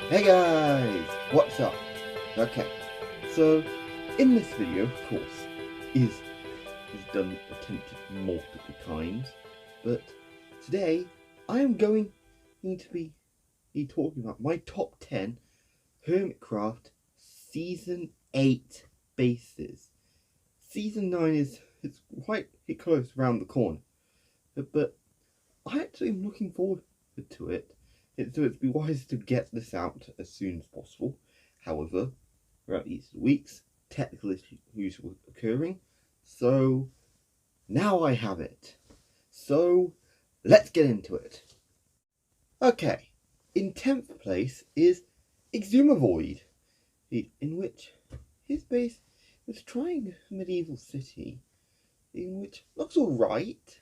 Hey guys, what's up? Okay, so in this video, of course, is done attempted multiple times, but today I am going to be talking about my top 10 Hermitcraft Season 8 bases. Season 9 is quite close around the corner, but I actually am looking forward to it. So it'd be wise to get this out as soon as possible. However, throughout these weeks, technical issues were occurring, so now I have it. So let's get into it. Okay, in 10th place is Exumavoid, in which his base was trying a medieval city, in which looks alright,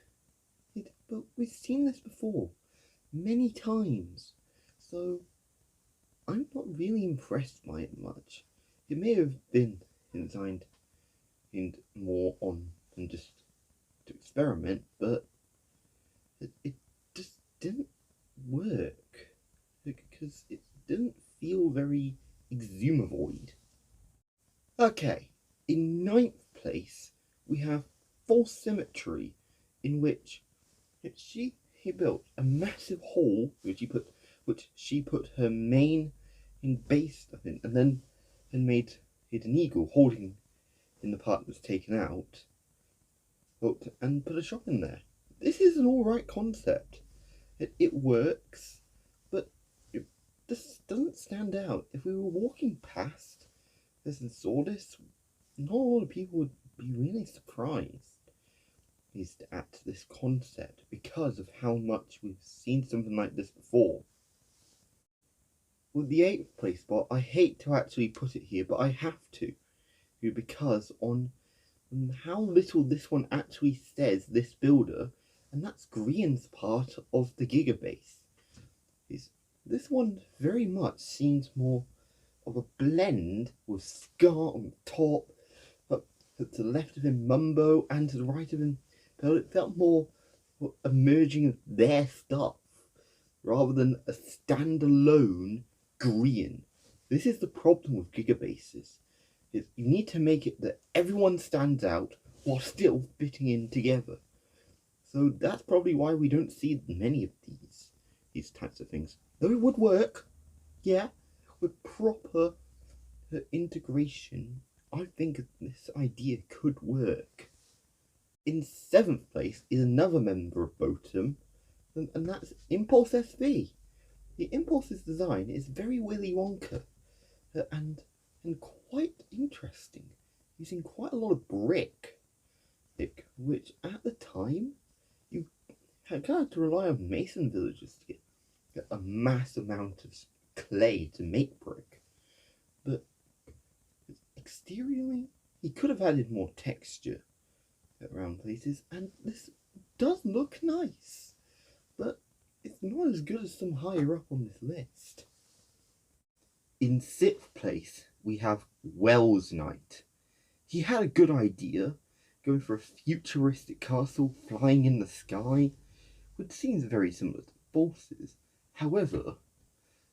but we've seen this before many times, so I'm not really impressed by it much. It may have been designed more on than just to experiment, but it just didn't work because it didn't feel very exumavoid. Okay, in 9th place we have False Symmetry, in which he built a massive hole which she put her main in base stuff in, and then made it an eagle holding in the part that was taken out, and put a shop in there. This is an alright concept. It works, but it just doesn't stand out. If we were walking past this and saw this, not a lot of people would be really surprised at this concept because of how much we've seen something like this before. With the 8th place spot, I hate to actually put it here, but I have to, because on how little this one actually says this builder, and that's Grian's part of the Gigabase. This one very much seems more of a blend with Scar on the top, but to the left of him Mumbo, and to the right of him Pearl. It felt more a merging of their stuff rather than a standalone Grian. This is the problem with Gigabases. You need to make it that everyone stands out while still fitting in together. So that's probably why we don't see many of these types of things. Though it would work, yeah, with proper integration, I think this idea could work. In 7th place is another member of Botum, and that's Impulse SV. The Impulse's design is very Willy Wonka, and quite interesting, using quite a lot of brick, which at the time you had kind of to rely on mason villagers to get a mass amount of clay to make brick. But exteriorly, he could have added more texture around places, and this does look nice, but it's not as good as some higher up on this list. In 6th place, we have Wells Knight. He had a good idea, going for a futuristic castle flying in the sky, which seems very similar to Forces. However,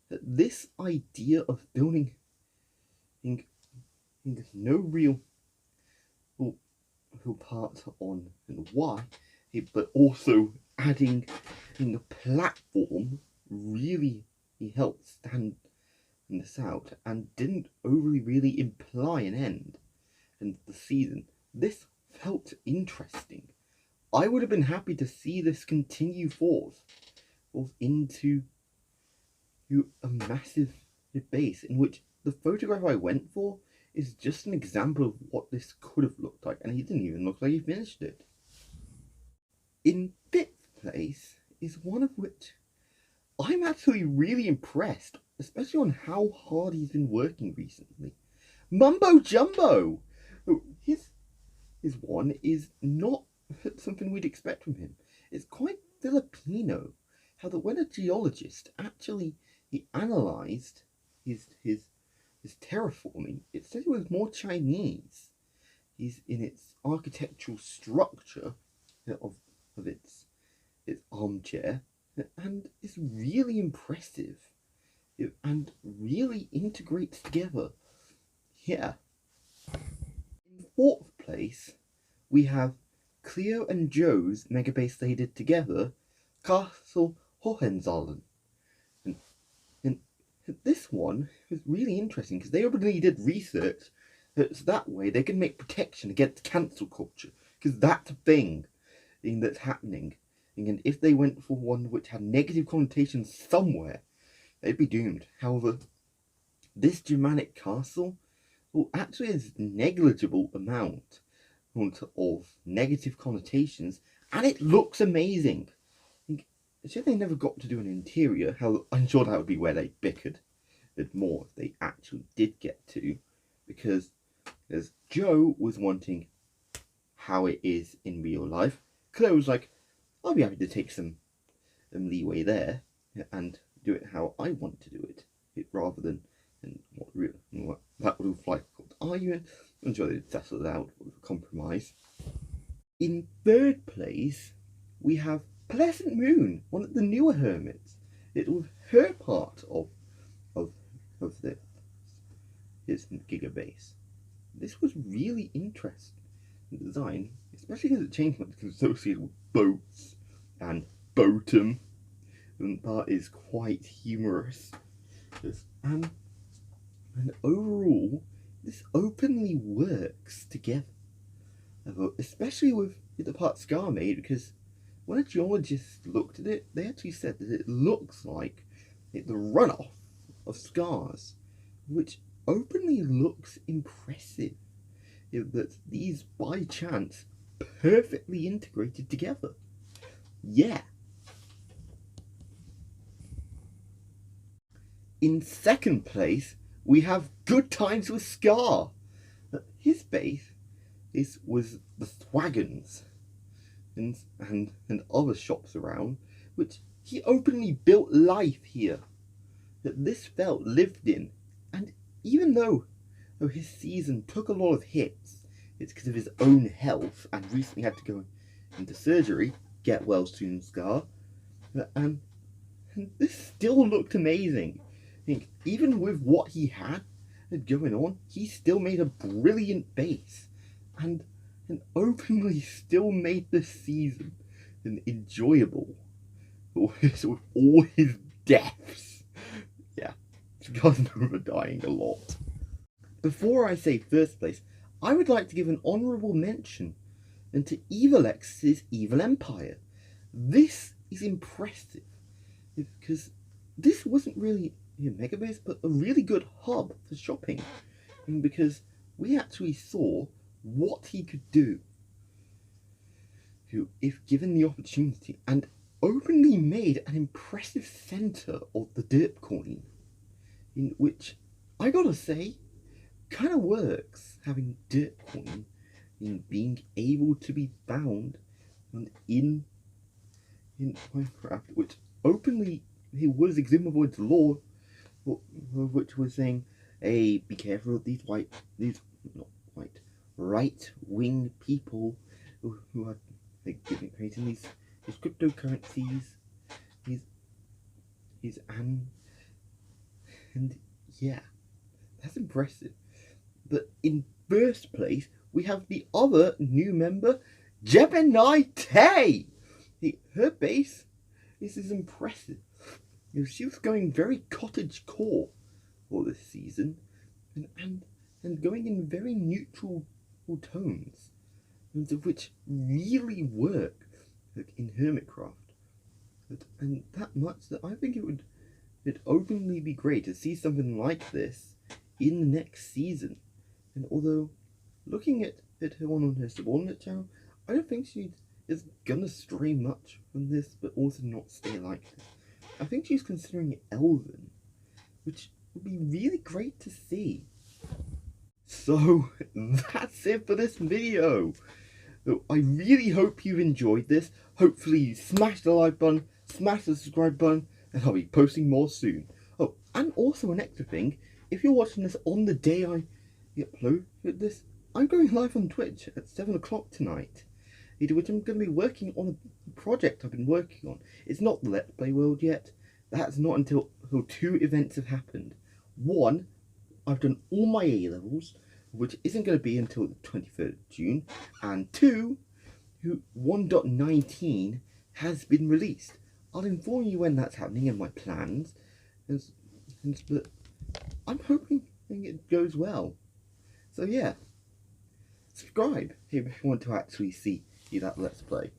this idea of building no real part on and why, but also adding in the platform really helped stand this out and didn't overly really imply an end in the season. This felt interesting. I would have been happy to see this continue forth into a massive base, in which the photograph I went for is just an example of what this could have looked like, and he didn't even look like he finished it. In 5th place is one of which I'm actually really impressed, especially on how hard he's been working recently. Mumbo Jumbo! His one is not something we'd expect from him. It's quite Filipino, how that when a geologist actually he analysed his terraforming, it said it was more Chinese. He's in its architectural structure of its armchair, and it's really impressive. and really integrates together. Yeah. In fourth place, we have Cleo and Joe's mega base they did together, Castle Hohenzollern. And this one was really interesting because they openly did research so that way they can make protection against cancel culture, because that's a thing that's happening. And if they went for one which had negative connotations somewhere, they'd be doomed. However, this Germanic castle, well, actually has negligible amount of negative connotations, and it looks amazing. Sure, they never got to do an interior. How I'm sure that would be where they bickered more if they actually did get to, because as Joe was wanting how it is in real life, Claire was like, I'll be happy to take some leeway there and do it how I want to do it, rather than what that would have like called argument. I'm sure they'd settle it out with a compromise. In third place, we have Pleasant Moon, one of the newer hermits. It was her part of his giga base. This was really interesting in design, especially because it changed much associated with boats and boatum, and that is quite humorous. And overall, this openly works together, especially with the part Scar made, because when a geologist looked at it, they actually said that it looks like the runoff of Scar's, which openly looks impressive. That these, by chance, perfectly integrated together. Yeah. In second place, we have Good Times with Scar. His base was the Thwagons and other shops around, which he openly built life here. That this felt lived in, and even though his season took a lot of hits, it's because of his own health and recently had to go into surgery. Get well soon, Scar. And this still looked amazing. I think even with what he had going on, he still made a brilliant base, and openly still made this season enjoyable with all his deaths. Yeah, Scar's known for dying a lot. Before I say first place, I would like to give an honourable mention to Evilex's Evil Empire. This is impressive, because this wasn't really a mega base, but a really good hub for shopping, because we actually saw what he could do if given the opportunity, and openly made an impressive centre of the derp coin, in which I gotta say kind of works, having derp coin in being able to be found in Minecraft, which openly he was Eximavoid's law, which was saying, hey, be careful of these right-wing people who are creating these cryptocurrencies, and yeah, that's impressive. But in first place, we have the other new member, Gemini Tay. Her base is impressive. She was going very cottage core for this season, and going in very neutral tones, which really work in Hermitcraft. And that much that I think it'd openly be great to see something like this in the next season. And although looking at her one on her subordinate channel, I don't think she is gonna stray much from this, but also not stay like this. I think she's considering Elven, which would be really great to see. So that's it for this video. I really hope you've enjoyed this. Hopefully you smash the like button, smash the subscribe button, and I'll be posting more soon. Oh, and also an extra thing, if you're watching this on the day I upload this, I'm going live on Twitch at 7 o'clock tonight, which I'm going to be working on a project I've been working on. It's not the Let's Play world yet, that's not until two events have happened. One, I've done all my A levels, which isn't going to be until the 23rd of June, and two, 1.19 has been released. I'll inform you when that's happening and my plans, but I'm hoping it goes well. So yeah, subscribe if you want to actually see that Let's Play.